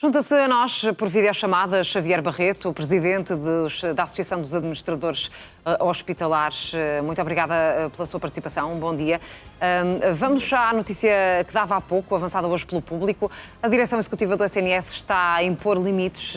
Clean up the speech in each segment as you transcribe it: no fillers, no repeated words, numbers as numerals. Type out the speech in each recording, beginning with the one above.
Junta-se a nós, por videochamada, Xavier Barreto, o presidente da Associação dos Administradores Hospitalares. Muito obrigada pela sua participação. Um bom dia. Vamos já à notícia que dava há pouco, avançada hoje pelo público. A direção executiva do SNS está a impor limites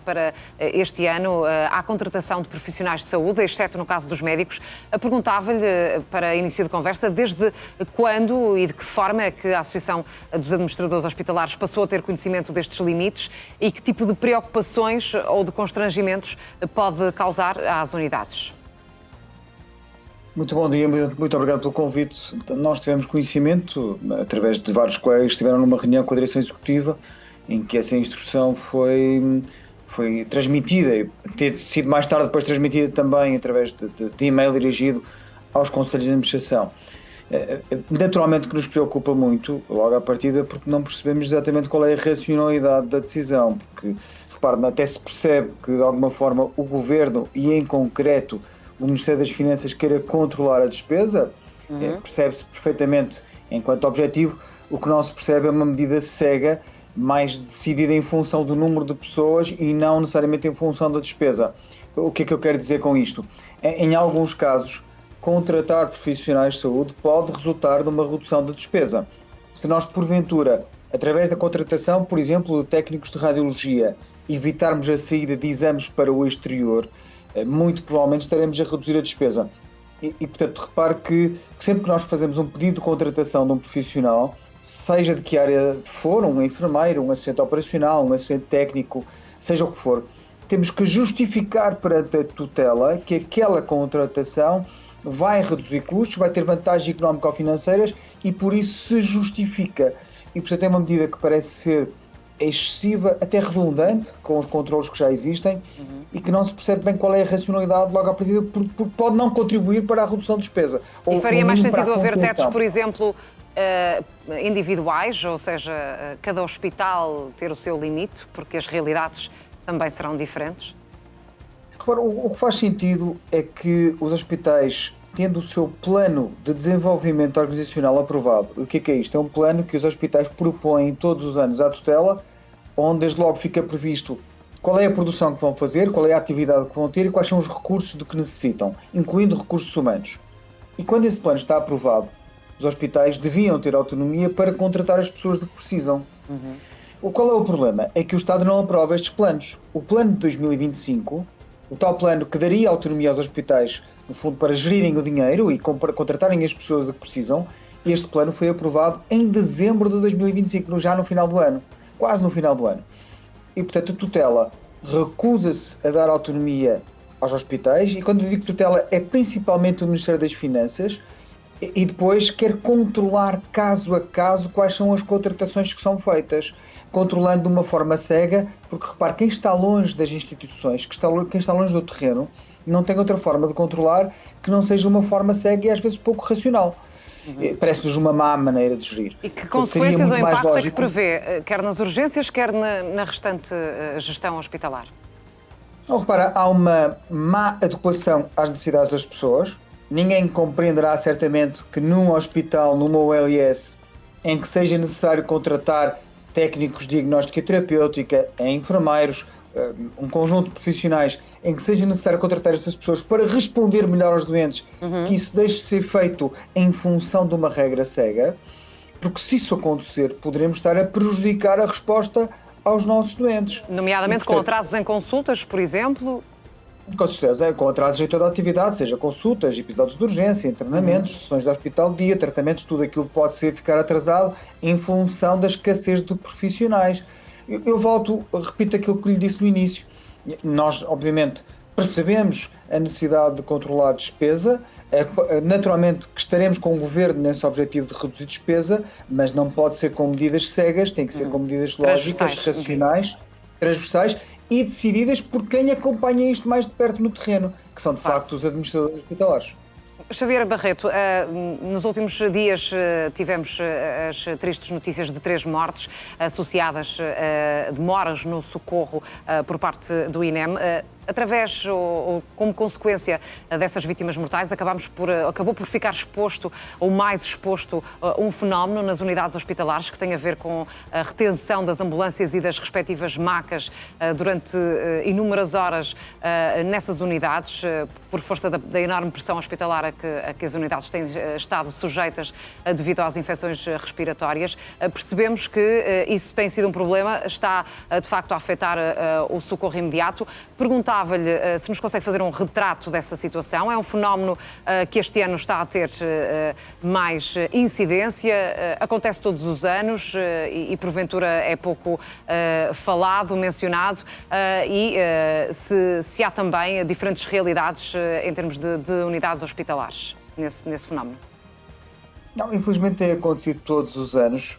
para este ano à contratação de profissionais de saúde, exceto no caso dos médicos. Perguntava-lhe, para início de conversa, desde quando e de que forma é que a Associação dos Administradores Hospitalares passou a ter conhecimento destes limites e que tipo de preocupações ou de constrangimentos pode causar às unidades? Muito bom dia, muito obrigado pelo convite. Nós tivemos conhecimento, através de vários colegas que estiveram numa reunião com a direção executiva, em que essa instrução foi transmitida e ter sido mais tarde depois transmitida também através de e-mail dirigido aos conselhos de administração. Naturalmente que nos preocupa muito, logo à partida, porque não percebemos exatamente qual é a racionalidade da decisão, porque, repare, até se percebe que, de alguma forma, o Governo, e em concreto o Ministério das Finanças, queira controlar a despesa, percebe-se perfeitamente enquanto objetivo. O que não se percebe é uma medida cega, mais decidida em função do número de pessoas e não necessariamente em função da despesa. O que é que eu quero dizer com isto? Em alguns casos, contratar profissionais de saúde pode resultar numa redução da despesa. Se nós, porventura, através da contratação, por exemplo, de técnicos de radiologia, evitarmos a saída de exames para o exterior, muito provavelmente estaremos a reduzir a despesa. Portanto, repare que sempre que nós fazemos um pedido de contratação de um profissional, seja de que área for, um enfermeiro, um assistente operacional, um assistente técnico, seja o que for, temos que justificar perante a tutela que aquela contratação vai reduzir custos, vai ter vantagens económico-financeiras e por isso se justifica. E portanto é uma medida que parece ser excessiva, até redundante, com os controlos que já existem, e que não se percebe bem qual é a racionalidade logo à partida, porque pode não contribuir para a redução de despesa. E faria mais sentido haver tetos, por exemplo, individuais, ou seja, cada hospital ter o seu limite, porque as realidades também serão diferentes? O que faz sentido é que os hospitais, tendo o seu plano de desenvolvimento organizacional aprovado, o que é isto? É um plano que os hospitais propõem todos os anos à tutela, onde desde logo fica previsto qual é a produção que vão fazer, qual é a atividade que vão ter e quais são os recursos de que necessitam, incluindo recursos humanos. E quando esse plano está aprovado, os hospitais deviam ter autonomia para contratar as pessoas de que precisam. Qual é o problema? É que o Estado não aprova estes planos. O plano de 2025... o tal plano que daria autonomia aos hospitais, no fundo, para gerirem o dinheiro e para contratarem as pessoas que precisam, este plano foi aprovado em dezembro de 2025, já no final do ano, quase no final do ano. E, portanto, a tutela recusa-se a dar autonomia aos hospitais, e quando eu digo tutela é principalmente o Ministério das Finanças, e depois quer controlar caso a caso quais são as contratações que são feitas, controlando de uma forma cega, porque repare, quem está longe das instituições, quem está longe do terreno, não tem outra forma de controlar que não seja uma forma cega e às vezes pouco racional. Parece-nos uma má maneira de gerir. E que consequências ou impacto é que prevê, quer nas urgências, quer na restante gestão hospitalar? Repara, há uma má adequação às necessidades das pessoas. Ninguém compreenderá certamente que num hospital, numa OLS, em que seja necessário contratar técnicos de diagnóstica e terapêutica, enfermeiros, um conjunto de profissionais, em que seja necessário contratar estas pessoas para responder melhor aos doentes, que isso deixe de ser feito em função de uma regra cega, porque se isso acontecer, poderemos estar a prejudicar a resposta aos nossos doentes. Nomeadamente com atrasos em consultas, por exemplo? Com certeza, com atrasos em toda a atividade, seja consultas, episódios de urgência, internamentos, sessões de hospital de dia, tratamentos, tudo aquilo que pode ficar atrasado em função da escassez de profissionais. Eu repito aquilo que lhe disse no início. Nós, obviamente, percebemos a necessidade de controlar a despesa, naturalmente que estaremos com o Governo nesse objetivo de reduzir despesa, mas não pode ser com medidas cegas, tem que ser com medidas lógicas, racionais, transversais, e decididas por quem acompanha isto mais de perto no terreno, que são, de facto, os administradores hospitalares. Xavier Barreto, nos últimos dias tivemos as tristes notícias de 3 mortes associadas a demoras no socorro por parte do INEM. através ou como consequência dessas vítimas mortais, acabou por ficar exposto, ou mais exposto, um fenómeno nas unidades hospitalares que tem a ver com a retenção das ambulâncias e das respectivas macas durante inúmeras horas nessas unidades, por força da enorme pressão hospitalar a que as unidades têm estado sujeitas devido às infecções respiratórias. Percebemos que isso tem sido um problema, está de facto a afetar o socorro imediato. Perguntava-lhe se nos consegue fazer um retrato dessa situação. É um fenómeno que este ano está a ter mais incidência, acontece todos os anos e porventura é pouco falado, mencionado, e se há também diferentes realidades em termos de unidades hospitalares nesse fenómeno. Não, infelizmente tem acontecido todos os anos.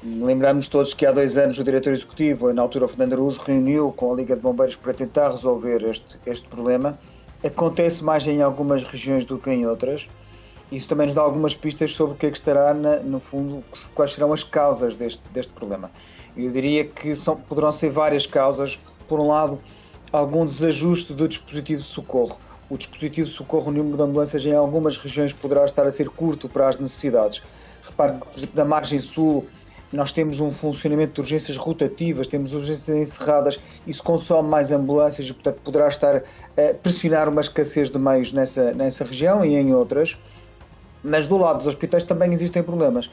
Lembramos todos que há 2 anos o diretor executivo, na altura o Fernando Araújo, reuniu com a Liga de Bombeiros para tentar resolver este problema. Acontece mais em algumas regiões do que em outras. Isso também nos dá algumas pistas sobre o que é que estará, no fundo, quais serão as causas deste problema. Eu diria que poderão ser várias causas. Por um lado, algum desajuste do dispositivo de socorro. O dispositivo de socorro, o número de ambulâncias em algumas regiões poderá estar a ser curto para as necessidades. Repare que, por exemplo, na margem sul, nós temos um funcionamento de urgências rotativas, temos urgências encerradas, isso consome mais ambulâncias e, portanto, poderá estar a pressionar uma escassez de meios nessa região e em outras. Mas do lado dos hospitais também existem problemas.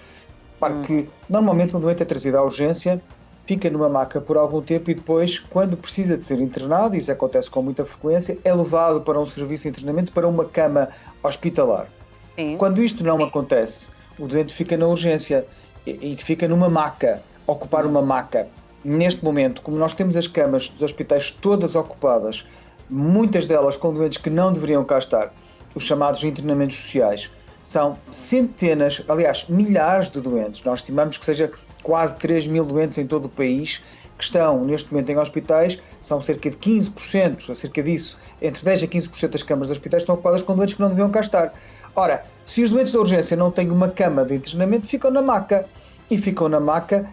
Repare que, normalmente, um doente é trazido à urgência, fica numa maca por algum tempo e depois, quando precisa de ser internado, isso acontece com muita frequência, é levado para um serviço de internamento, para uma cama hospitalar. Sim. Quando isto não acontece, o doente fica na urgência e fica numa maca, ocupar uma maca. Neste momento, como nós temos as camas dos hospitais todas ocupadas, muitas delas com doentes que não deveriam cá estar, os chamados internamentos sociais, são centenas, aliás, milhares de doentes. Nós estimamos que seja quase 3.000 doentes em todo o país que estão neste momento em hospitais, são cerca de 15%, acerca disso, entre 10% a 15% das camas dos hospitais estão ocupadas com doentes que não deviam cá estar. Ora, se os doentes da urgência não têm uma cama de internamento, ficam na maca. E ficam na maca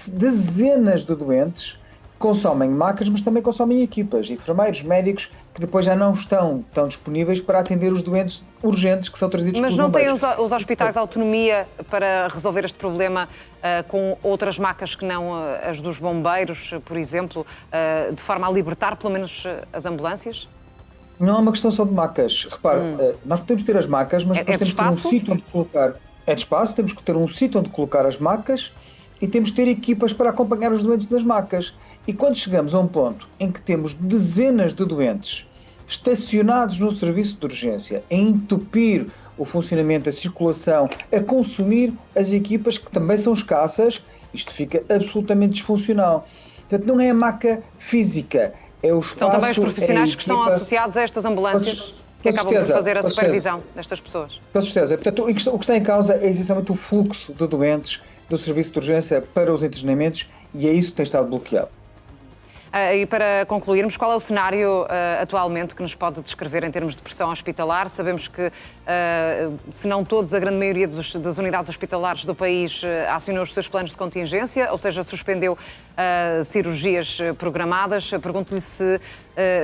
dezenas de doentes, consomem macas, mas também consomem equipas, enfermeiros, médicos, que depois já não estão tão disponíveis para atender os doentes urgentes que são trazidos pelos bombeiros. Mas não têm os hospitais autonomia para resolver este problema com outras macas que não as dos bombeiros, por exemplo, de forma a libertar pelo menos as ambulâncias? Não é uma questão só de macas. Repare, nós podemos ter as macas, mas depois temos que ter um sítio onde colocar. É de espaço, temos que ter um sítio onde colocar as macas e temos que ter equipas para acompanhar os doentes das macas. E quando chegamos a um ponto em que temos dezenas de doentes estacionados no serviço de urgência, a entupir o funcionamento, a circulação, a consumir as equipas que também são escassas, isto fica absolutamente disfuncional. Portanto, não é a maca física, é o espaço... São também os profissionais que estão associados a estas ambulâncias que acabam por fazer a supervisão destas pessoas. Com certeza. Portanto, o que está em causa é essencialmente o fluxo de doentes do serviço de urgência para os internamentos e é isso que tem estado bloqueado. E para concluirmos, qual é o cenário atualmente que nos pode descrever em termos de pressão hospitalar? Sabemos que, se não todos, a grande maioria das unidades hospitalares do país acionou os seus planos de contingência, ou seja, suspendeu cirurgias programadas. Pergunto-lhe se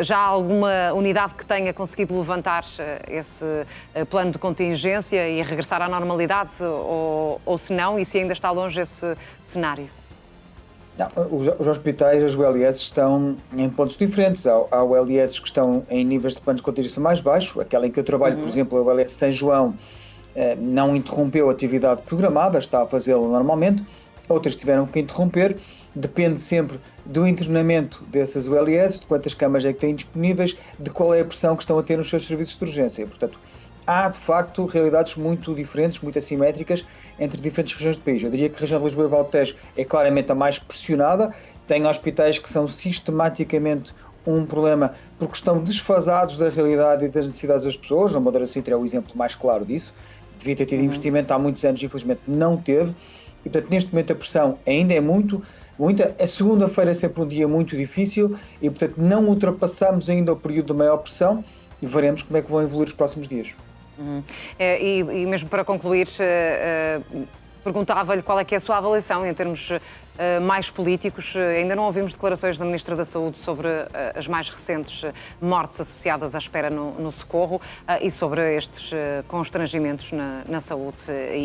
já há alguma unidade que tenha conseguido levantar esse plano de contingência e regressar à normalidade, ou se não, e se ainda está longe esse cenário. Não, os hospitais, as ULS, estão em pontos diferentes. Há ULS que estão em níveis de planos de contingência mais baixos. Aquela em que eu trabalho, por exemplo, a ULS São João, não interrompeu a atividade programada, está a fazê-la normalmente. Outras tiveram que interromper. Depende sempre do internamento dessas ULS, de quantas camas é que têm disponíveis, de qual é a pressão que estão a ter nos seus serviços de urgência. Portanto, há, de facto, realidades muito diferentes, muito assimétricas entre diferentes regiões do país. Eu diria que a região de Lisboa e Vale do Tejo é claramente a mais pressionada. Tem hospitais que são sistematicamente um problema porque estão desfasados da realidade e das necessidades das pessoas. A Moreira Sintra é o exemplo mais claro disso. Devia ter tido investimento há muitos anos e, infelizmente, não teve. E, portanto, neste momento a pressão ainda é muita. A segunda-feira é sempre um dia muito difícil e, portanto, não ultrapassamos ainda o período de maior pressão e veremos como é que vão evoluir os próximos dias. E mesmo para concluir, perguntava-lhe qual é que é a sua avaliação em termos mais políticos. Ainda não ouvimos declarações da Ministra da Saúde sobre as mais recentes mortes associadas à espera no socorro e sobre estes constrangimentos na saúde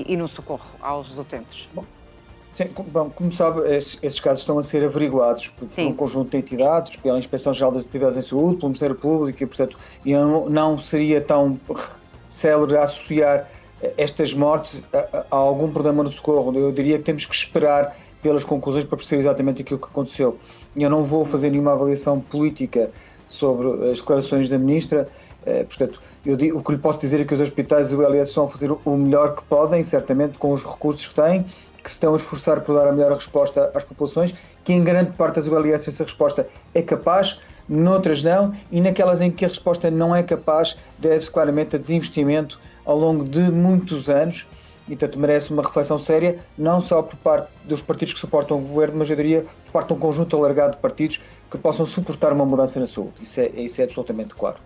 e no socorro aos utentes. Bom, como sabe, esses casos estão a ser averiguados por um conjunto de entidades, pela Inspeção-Geral das Atividades em Saúde, pelo Ministério Público, e, portanto, eu não seria tão célere a associar estas mortes a algum problema no socorro. Eu diria que temos que esperar pelas conclusões para perceber exatamente aquilo que aconteceu. Eu não vou fazer nenhuma avaliação política sobre as declarações da Ministra, portanto, o que lhe posso dizer é que os hospitais e o ULS estão a fazer o melhor que podem, certamente com os recursos que têm, que se estão a esforçar por dar a melhor resposta às populações, que em grande parte das ULS essa resposta é capaz, noutras não, e naquelas em que a resposta não é capaz, deve-se claramente a desinvestimento ao longo de muitos anos, e portanto merece uma reflexão séria, não só por parte dos partidos que suportam o governo, mas eu diria por parte de um conjunto alargado de partidos que possam suportar uma mudança na saúde. Isso é absolutamente claro.